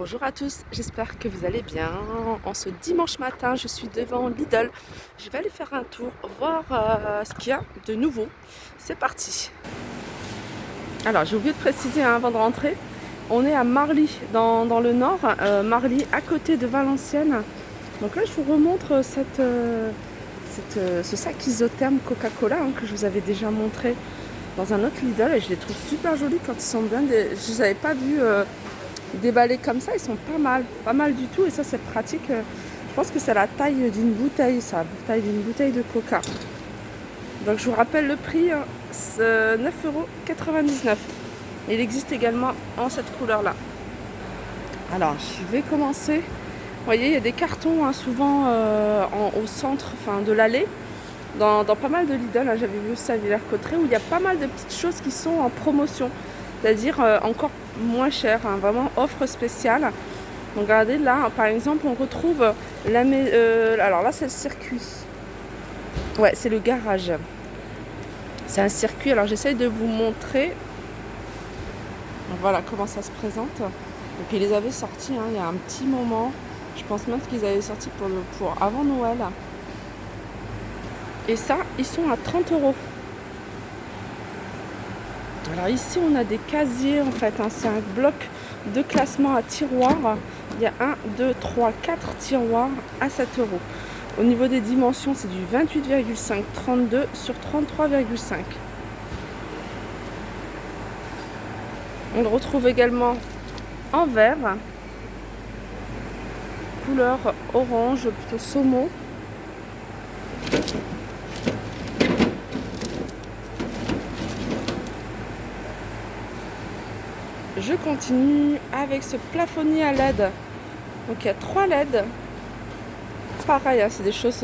Bonjour à tous, j'espère que vous allez bien. En ce dimanche matin, je suis devant Lidl. Je vais aller faire un tour, voir ce qu'il y a de nouveau. C'est parti. Alors, j'ai oublié de préciser avant de rentrer, on est à Marly, dans le nord. Marly, à côté de Valenciennes. Donc là, je vous remontre ce sac isotherme Coca-Cola que je vous avais déjà montré dans un autre Lidl. Et je les trouve super jolis quand ils sont bien. Je ne les avais pas vus déballés comme ça, ils sont pas mal du tout, et ça c'est pratique. Je pense que c'est la taille d'une bouteille, ça, la taille d'une bouteille de coca. Donc je vous rappelle le prix, c'est 9,99 €. Il existe également en cette couleur là. Alors je vais commencer. Vous voyez, il y a des cartons souvent au centre de l'allée. Dans pas mal de Lidl, j'avais vu ça à Villers-Cotterêts, où il y a pas mal de petites choses qui sont en promotion, c'est-à-dire encore moins cher, vraiment offre spéciale. Donc regardez là, par exemple, on retrouve alors là c'est le circuit. Ouais, c'est le garage. C'est un circuit. Alors j'essaye de vous montrer. Donc, voilà comment ça se présente. Donc ils les avaient sortis il y a un petit moment. Je pense même qu'ils avaient sorti pour avant Noël. Et ça, ils sont à 30 €. Alors ici, on a des casiers en fait. C'est un bloc de classement à tiroirs. Il y a 1, 2, 3, 4 tiroirs à 7 €. Au niveau des dimensions, c'est du 28,5, 32 sur 33,5. On le retrouve également en vert, couleur orange, plutôt saumon. Je continue avec ce plafonnier à LED. Donc il y a 3 LED. Pareil, c'est des choses,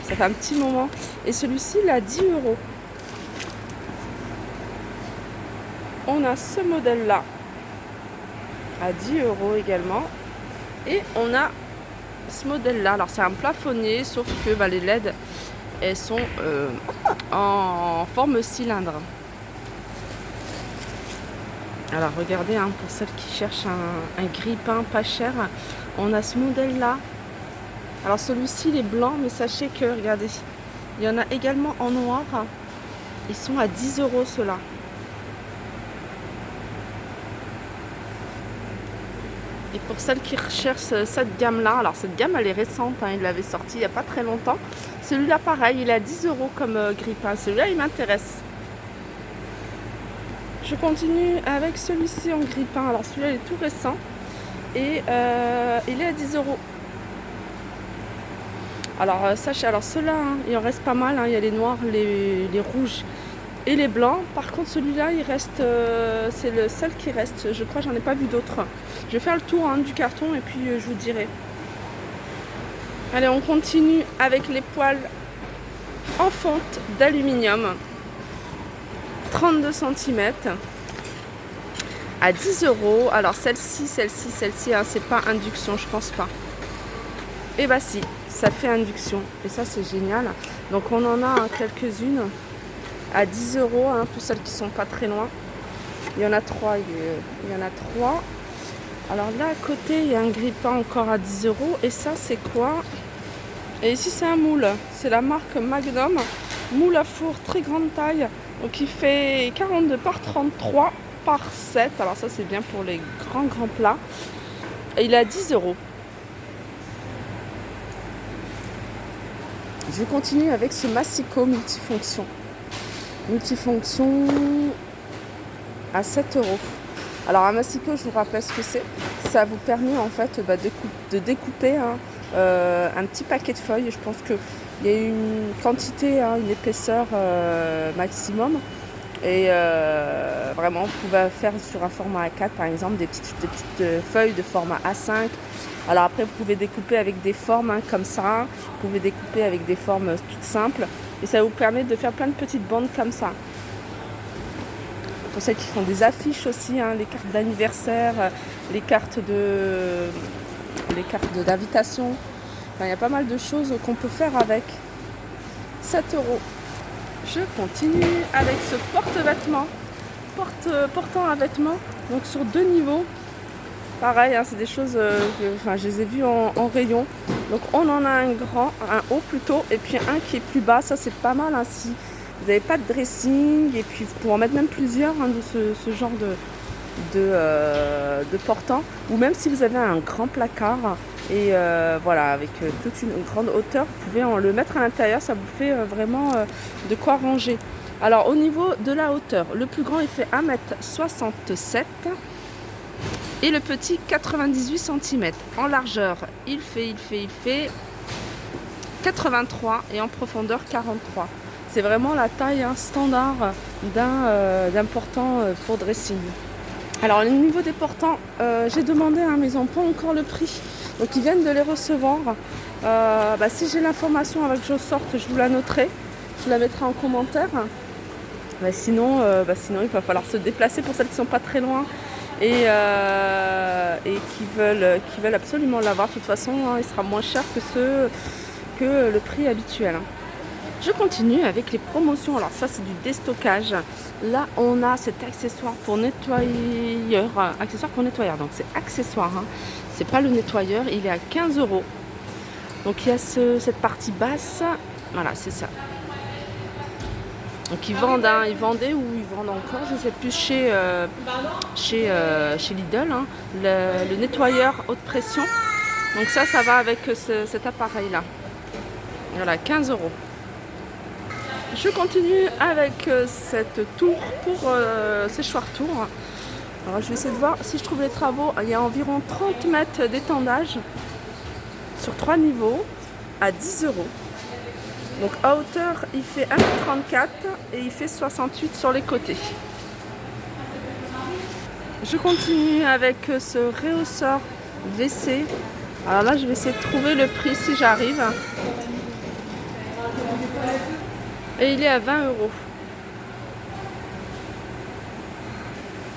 ça fait un petit moment. Et celui-ci, il est à 10 €. On a ce modèle-là à 10 € également. Et on a ce modèle-là. Alors c'est un plafonnier, sauf que les LED, elles sont en forme cylindre. Alors regardez, pour celles qui cherchent un grille-pain pas cher, on a ce modèle-là. Alors celui-ci il est blanc, mais sachez que, regardez, il y en a également en noir. Ils sont à 10 € ceux-là. Et pour celles qui recherchent cette gamme-là, alors cette gamme elle est récente, il l'avait sorti il n'y a pas très longtemps. Celui-là pareil, il est à 10 € comme grille-pain. Celui-là il m'intéresse. Je continue avec celui-ci en grille-pain. Alors celui-là il est tout récent et il est à 10 €. Alors sachez, alors ceux-là, il en reste pas mal. Il y a les noirs, les rouges et les blancs. Par contre celui-là il reste, c'est le seul qui reste. Je crois, j'en ai pas vu d'autres. Je vais faire le tour du carton et puis je vous dirai. Allez, on continue avec les poêles en fonte d'aluminium. 32 cm à 10 €. Alors celle-ci, c'est pas induction, je pense pas. Et bah si, ça fait induction. Et ça c'est génial. Donc on en a quelques-unes à 10 €, pour celles qui sont pas très loin. Il y en a 3. Il y en a 3. Alors là à côté, il y a un grille-pain encore à 10 €. Et ça c'est quoi? Et ici c'est un moule. C'est la marque Magnum. Moule à four très grande taille. Donc il fait 42 par 33 par 7. Alors ça c'est bien pour les grands plats. Et il est à 10 €. Je continue avec ce Massico multifonction. Multifonction à 7 €. Alors un Massico, je vous rappelle ce que c'est. Ça vous permet en fait de découper un petit paquet de feuilles. Je pense qu'il y a une quantité, une épaisseur maximum. Et vraiment, vous pouvez faire sur un format A4 par exemple des petites feuilles de format A5. Alors après, vous pouvez découper avec des formes comme ça. Vous pouvez découper avec des formes toutes simples. Et ça vous permet de faire plein de petites bandes comme ça. Pour celles qui font des affiches aussi, les cartes d'anniversaire, les cartes d'invitation. Il y a pas mal de choses qu'on peut faire avec. 7 €. Je continue avec ce porte-vêtements. Portant à vêtements, donc sur 2 niveaux. Pareil, hein, c'est des choses enfin, je les ai vues en rayon. Donc on en a un grand, un haut plutôt, et puis un qui est plus bas. Ça c'est pas mal, hein, si vous n'avez pas de dressing, et puis vous pouvez en mettre même plusieurs, hein, de ce genre de portant, ou même si vous avez un grand placard et voilà, avec toute une grande hauteur, vous pouvez le mettre à l'intérieur, ça vous fait vraiment de quoi ranger. Alors au niveau de la hauteur, le plus grand il fait 1,67 m et le petit 98 cm. En largeur il fait 83 et en profondeur 43. C'est vraiment la taille, hein, standard d'un portant pour dressing. Alors au niveau des portants, j'ai demandé, hein, mais ils n'ont pas encore le prix. Donc ils viennent de les recevoir. Si j'ai l'information avant que je sorte, je vous la noterai. Je la mettrai en commentaire. Sinon, il va falloir se déplacer pour celles qui ne sont pas très loin et qui veulent absolument l'avoir. De toute façon, hein, il sera moins cher que le prix habituel. Je continue avec les promotions. Alors ça, c'est du déstockage. Là, on a cet accessoire pour nettoyeur. Donc c'est accessoire, hein. C'est pas le nettoyeur. Il est à 15 €. Donc il y a cette partie basse. Voilà, c'est ça. Donc ils vendent, hein, ils vendaient ou ils vendent encore, je ne sais plus, chez Lidl, hein, le nettoyeur haute pression. Donc ça va avec cet appareil-là. Voilà, 15 €. Je continue avec cette tour pour séchoir tour. Alors je vais essayer de voir si je trouve les travaux. Il y a environ 30 mètres d'étendage sur 3 niveaux à 10 €. Donc à hauteur il fait 1,34 m et il fait 68 sur les côtés. Je continue avec ce réhausseur WC. Alors là je vais essayer de trouver le prix si j'arrive. Et il est à 20 €.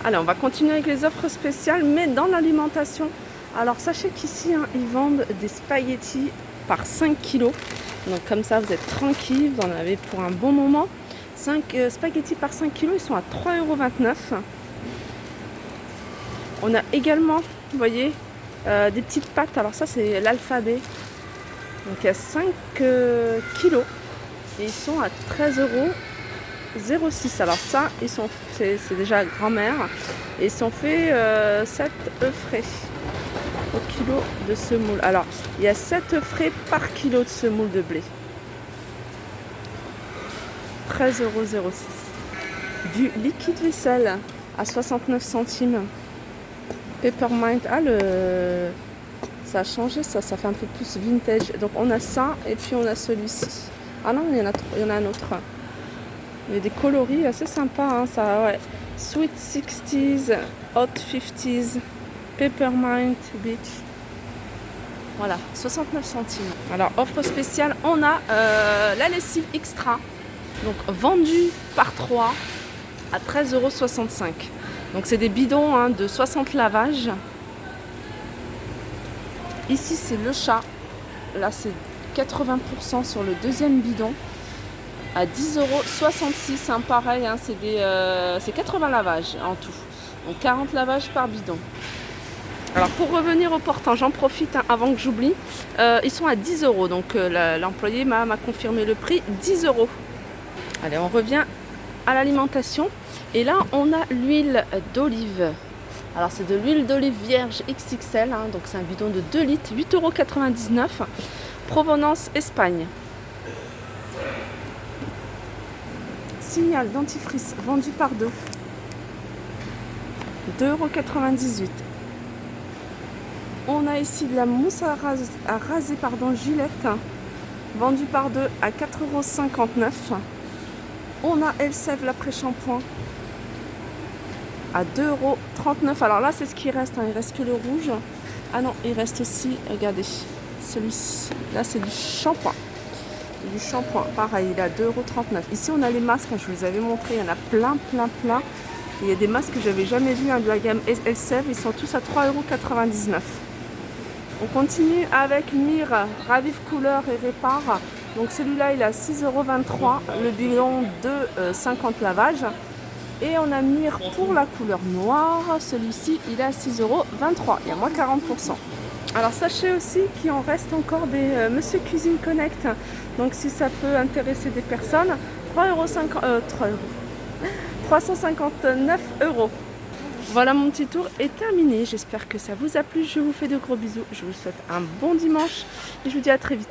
Allez, on va continuer avec les offres spéciales, mais dans l'alimentation. Alors sachez qu'ici, hein, ils vendent des spaghettis par 5 kg. Donc comme ça, vous êtes tranquille, vous en avez pour un bon moment. 5 spaghettis par 5 kg, ils sont à 3,29 €. On a également, vous voyez, des petites pâtes. Alors ça, c'est l'alphabet. Donc il y a 5 kilos. Et ils sont à 13,06 €. Alors ça, c'est déjà grand-mère. Et ils sont faits 7 œufs frais au kilo de semoule. Alors, il y a 7 œufs frais par kilo de semoule de blé. 13,06 €. Du liquide vaisselle à 69 centimes. Peppermint. Ça a changé, ça fait un peu plus vintage. Donc on a ça et puis on a celui-ci. Ah non, il y en a un autre. Il y a des coloris assez sympas, hein, ça, ouais. Sweet 60s, Hot 50s, Peppermint Beach. Voilà, 69 centimes. Alors, offre spéciale, on a la lessive extra. Donc, vendue par 3 à 13,65 €. Donc, c'est des bidons, hein, de 60 lavages. Ici, c'est le chat. Là, c'est 80% sur le deuxième bidon à 10,66 €, hein, pareil, hein, c'est 80 lavages en tout, donc 40 lavages par bidon. Alors pour revenir au portant, j'en profite, hein, avant que j'oublie, ils sont à 10 €, donc l'employé m'a confirmé le prix, 10 €. Allez, on revient à l'alimentation et là on a l'huile d'olive. Alors c'est de l'huile d'olive vierge XXL, hein, donc c'est un bidon de 2 litres, 8,99 €. Provenance Espagne. Signal dentifrice vendu par 2. 2,98 €. On a ici de la mousse à raser, Gillette, vendue par 2 à 4,59 €. On a Elseve l'après-shampoing à 2,39 €. Alors là c'est ce qui reste, hein, il reste que le rouge. Ah non, il reste aussi, regardez, celui-ci. Là c'est du shampoing. Du shampoing, pareil, il est à 2,39 €. Ici on a les masques, je vous les avais montrés, il y en a plein. Il y a des masques que j'avais jamais vus, hein, de la gamme Elseve, ils sont tous à 3,99 €. On continue avec Mire, Ravive Couleur et Répare. Donc celui-là il est à 6,23 €, le bidon de 50 lavages. Et on a Mire pour la couleur noire. Celui-ci, il est à 6,23 €. Il y a moins 40%. Alors sachez aussi qu'il en reste encore des Monsieur Cuisine Connect. Donc si ça peut intéresser des personnes, 359 €. Voilà, mon petit tour est terminé. J'espère que ça vous a plu. Je vous fais de gros bisous. Je vous souhaite un bon dimanche et je vous dis à très vite.